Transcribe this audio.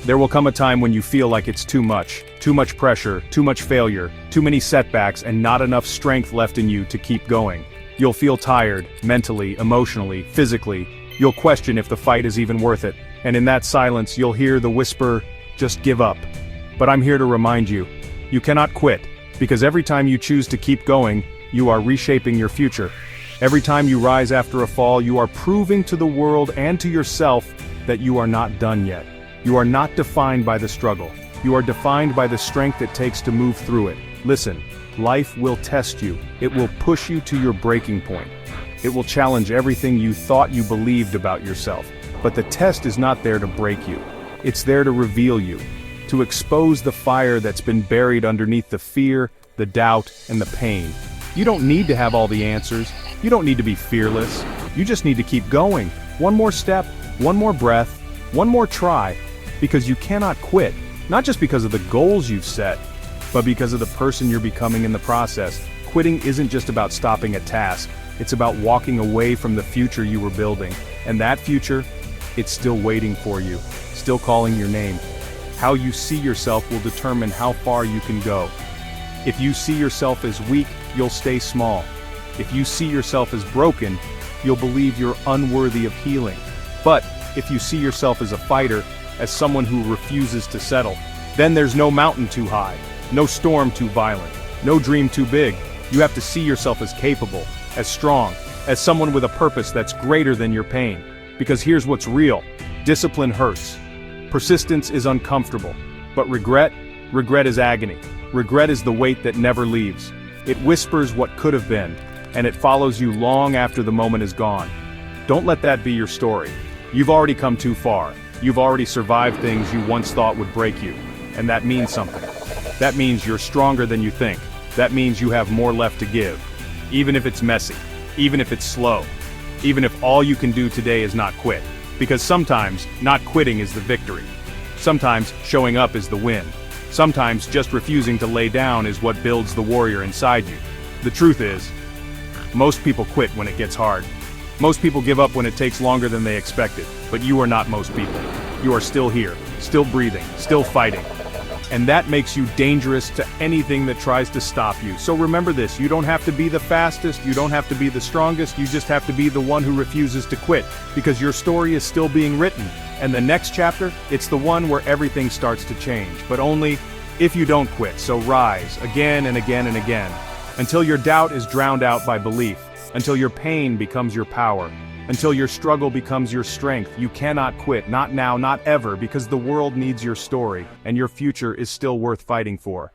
There will come a time when you feel like it's too much pressure, too much failure, too many setbacks, and not enough strength left in you to keep going. You'll feel tired, mentally, emotionally, physically. You'll question if the fight is even worth it. And in that silence, you'll hear the whisper, just give up. But I'm here to remind you, you cannot quit, because every time you choose to keep going, you are reshaping your future. Every time you rise after a fall, you are proving to the world and to yourself that you are not done yet. You are not defined by the struggle. You are defined by the strength it takes to move through it. Listen, life will test you. It will push you to your breaking point. It will challenge everything you thought you believed about yourself. But the test is not there to break you. It's there to reveal you, to expose the fire that's been buried underneath the fear, the doubt, and the pain. You don't need to have all the answers. You don't need to be fearless. You just need to keep going. One more step, one more breath, one more try. Because you cannot quit, not just because of the goals you've set, but because of the person you're becoming in the process. Quitting isn't just about stopping a task, it's about walking away from the future you were building. And that future, it's still waiting for you, still calling your name. How you see yourself will determine how far you can go. If you see yourself as weak, you'll stay small. If you see yourself as broken, you'll believe you're unworthy of healing. But if you see yourself as a fighter, as someone who refuses to settle, then there's no mountain too high, no storm too violent, no dream too big. You have to see yourself as capable, as strong, as someone with a purpose that's greater than your pain. Because here's what's real: discipline hurts. Persistence is uncomfortable. But regret is agony. Regret is the weight that never leaves. It whispers what could have been, and it follows you long after the moment is gone. Don't let that be your story. You've already come too far. You've already survived things you once thought would break you. And that means something. That means you're stronger than you think. That means you have more left to give. Even if it's messy. Even if it's slow. Even if all you can do today is not quit. Because sometimes, not quitting is the victory. Sometimes, showing up is the win. Sometimes, just refusing to lay down is what builds the warrior inside you. The truth is, most people quit when it gets hard. Most people give up when it takes longer than they expected. But you are not most people. You are still here, still breathing, still fighting. And that makes you dangerous to anything that tries to stop you. So remember this, you don't have to be the fastest, you don't have to be the strongest, you just have to be the one who refuses to quit. Because your story is still being written. And the next chapter, it's the one where everything starts to change. But only if you don't quit. So rise, again and again and again. Until your doubt is drowned out by belief. Until your pain becomes your power. Until your struggle becomes your strength. You cannot quit, not now, not ever, because the world needs your story, and your future is still worth fighting for.